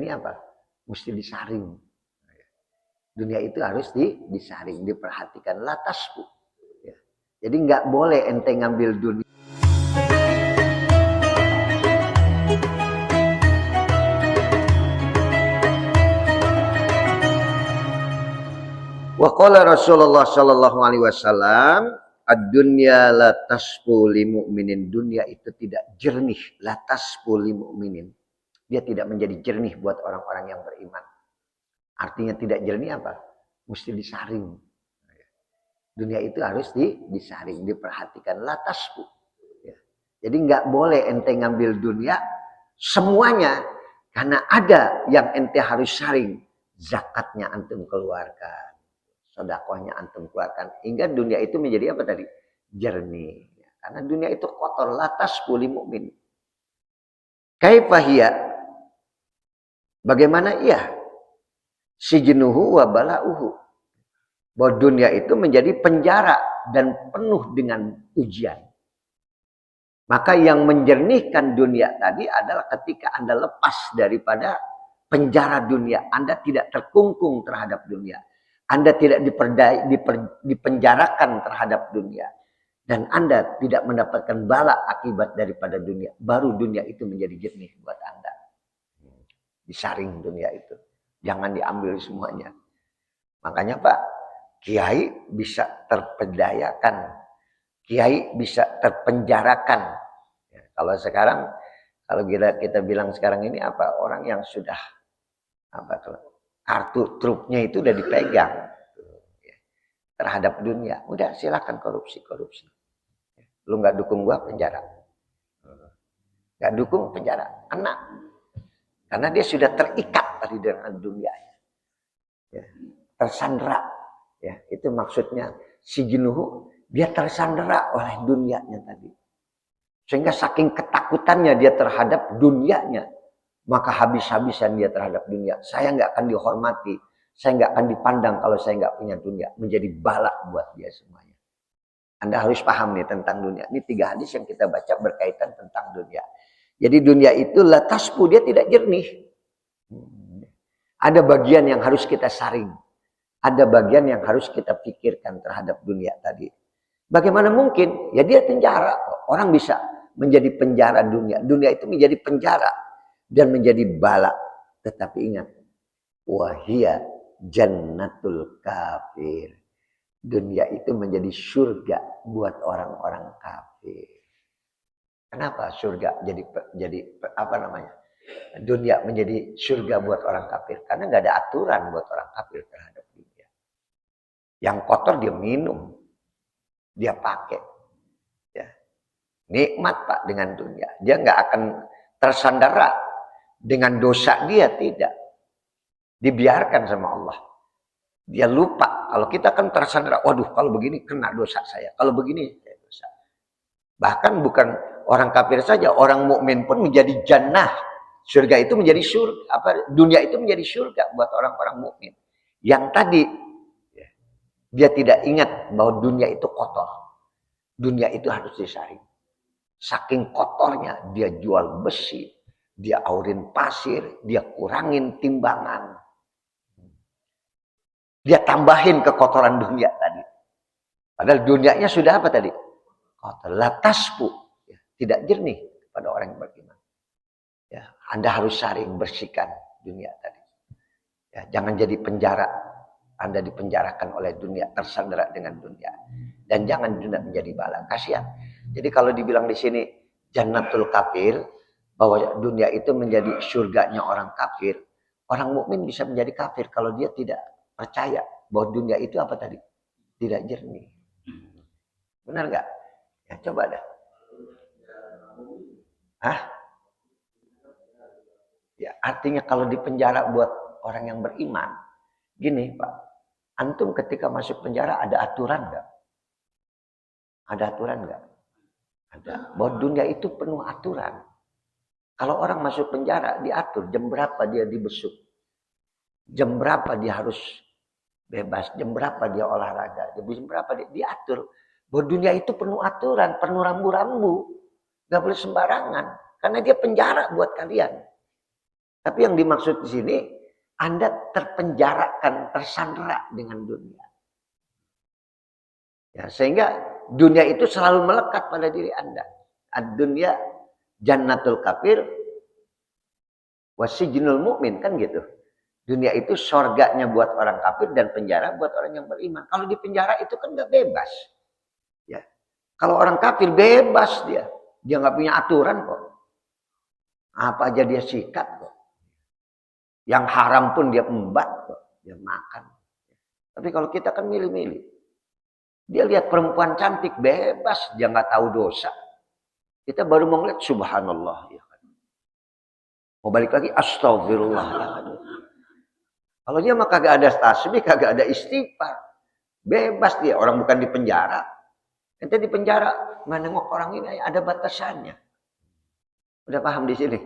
jernih apa? Mesti disaring. Dunia itu harus disaring, diperhatikan. Latasku. Ya. Jadi nggak boleh ente ngambil dunia. Wa qala Rasulullah sallallahu alaihi wasallam, ad-dunya la tasfu lil mu'minin. Dunia itu tidak jernih, la tasfu lil mu'minin. Dia tidak menjadi jernih buat orang-orang yang beriman. Artinya tidak jernih apa? Mesti disaring. Dunia itu harus disaring, diperhatikan. La tasfu. Ya. Jadi nggak boleh ente ngambil dunia semuanya, karena ada yang ente harus saring. Zakatnya antum keluarkan, sedekahnya antum keluarkan, hingga dunia itu menjadi apa tadi? Jernih. Karena dunia itu kotor. Latas puli mukmin. Kaifahiyah? Bagaimana ia? Sijnuhu wa balauhu. Bahwa dunia itu menjadi penjara dan penuh dengan ujian. Maka yang menjernihkan dunia tadi adalah ketika Anda lepas daripada penjara dunia. Anda tidak terkungkung terhadap dunia. Anda tidak dipenjarakan terhadap dunia. Dan Anda tidak mendapatkan bala akibat daripada dunia. Baru dunia itu menjadi jernih buat Anda. Disaring dunia itu. Jangan diambil semuanya. Makanya Pak, kiai bisa terpedayakan. Kiai bisa terpenjarakan. Ya, kalau sekarang, kalau kita bilang sekarang ini apa? Orang yang sudah apa kalau kartu truknya itu udah dipegang terhadap dunia, udah silakan korupsi. Lu nggak dukung gua, penjara. Nggak dukung, penjara, kena. Karena dia sudah terikat tadi dengan dunia, ya, tersandera. Ya, itu maksudnya si jenuh, dia tersandera oleh dunianya tadi. Sehingga saking ketakutannya dia terhadap dunianya, maka habis-habisan dia terhadap dunia. Saya nggak akan dihormati, saya nggak akan dipandang kalau saya nggak punya dunia. Menjadi balak buat dia semuanya. Anda harus paham nih tentang dunia. Ini 3 hadis yang kita baca berkaitan tentang dunia. Jadi dunia itu lataspu, dia tidak jernih. Ada bagian yang harus kita saring. Ada bagian yang harus kita pikirkan terhadap dunia tadi. Bagaimana mungkin? Ya dia penjara. Orang bisa menjadi penjara dunia. Dunia itu menjadi penjara dan menjadi bala. Tetapi ingat, wahia jannatul kafir. Dunia itu menjadi surga buat orang-orang kafir. Kenapa surga jadi apa namanya? Dunia menjadi surga buat orang kafir. Karena nggak ada aturan buat orang kafir terhadap dunia. Yang kotor dia minum, dia pakai. Ya. Nikmat Pak dengan dunia. Dia nggak akan tersandera dengan dosa dia, tidak. Dibiarkan sama Allah. Dia lupa. Kalau kita kan tersandera, waduh kalau begini kena dosa saya. Kalau begini saya dosa. Bahkan bukan orang kafir saja, orang mukmin pun menjadi jannah. Surga itu menjadi surga, dunia itu menjadi surga buat orang-orang mukmin. Yang tadi dia tidak ingat bahwa dunia itu kotor. Dunia itu harus disaring. Saking kotornya dia jual besi, dia aurin pasir, dia kurangin timbangan. Dia tambahin kekotoran dunia tadi. Padahal dunianya sudah apa tadi? Kotor. Lataspu. Ya, tidak jernih pada orang yang beriman. Ya, Anda harus saring bersihkan dunia tadi. Ya, jangan jadi penjara. Anda dipenjarakan oleh dunia, tersandera dengan dunia. Dan jangan dunia menjadi bala. Kasihan. Jadi kalau dibilang di sini jannatul kafir, bahwa dunia itu menjadi surganya orang kafir, orang mukmin bisa menjadi kafir kalau dia tidak percaya bahwa dunia itu apa tadi? Tidak jernih. Benar nggak? Ya coba dah. Hah? Ya artinya kalau di penjara buat orang yang beriman, gini Pak, antum ketika masuk penjara ada aturan nggak? Ada aturan nggak? Ada. Bahwa dunia itu penuh aturan. Kalau orang masuk penjara diatur jam berapa dia dibesuk, jam berapa dia harus bebas, jam berapa dia olahraga, jam berapa dia diatur. Bahwa dunia itu penuh aturan, penuh rambu-rambu, nggak boleh sembarangan, karena dia penjara buat kalian. Tapi yang dimaksud di sini, Anda terpenjarakan, tersandera dengan dunia. Ya, sehingga dunia itu selalu melekat pada diri Anda. Ad-dunya jannatul kafir wasijnul mu'min, kan gitu. Dunia itu surganya buat orang kafir dan penjara buat orang yang beriman. Kalau di penjara itu kan nggak bebas. Ya. Kalau orang kafir bebas dia. Dia nggak punya aturan kok. Apa aja dia sikat kok. Yang haram pun dia embat kok. Dia makan. Tapi kalau kita kan milih-milih. Dia lihat perempuan cantik bebas. Dia nggak tahu dosa. Kita baru mau ngeliat subhanallah. Ya kan. Mau balik lagi astagfirullah. Ya kan. Kalau dia mah kagak ada tasbih, kagak ada istighfar. Bebas dia, orang bukan di penjara. Ente di penjara, nggak nengok orang ini, ada batasannya. Udah paham di sini?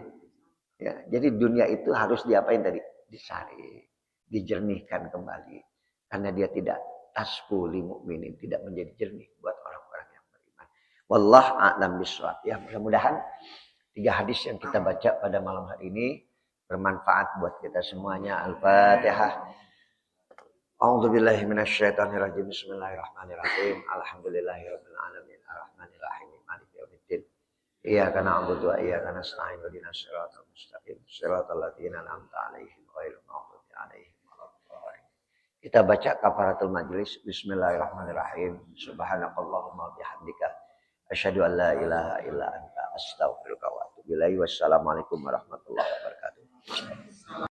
Ya, jadi dunia itu harus diapain tadi? Disaring, dijernihkan kembali. Karena dia tidak tasfuli mukminin, tidak menjadi jernih buat orang-orang yang beriman. Wallah a'lam bishawab. Ya, mudah-mudahan 3 hadis yang kita baca pada malam hari ini bermanfaat buat kita semuanya. Al-Fatihah. A'udzubillahi minasyaitonirrajim. Bismillahirrahmanirrahim. Alhamdulillahirabbil alamin. Arrahmanirrahim. Maliki yaumiddin. Iyyaka na'budu wa iyyaka nasta'in. Ihdinas siratal mustaqim. Shiratal ladzina an'amta 'alaihim ghairil maghdubi 'alaihim waladdallin. Kita baca kafaratul majlis. Bismillahirrahmanirrahim. Subhanakallahumma bihamdika asyhadu an la ilaha illa anta astaghfiruka wa atubu ilaik. Wassalamualaikum warahmatullahi wabarakatuh.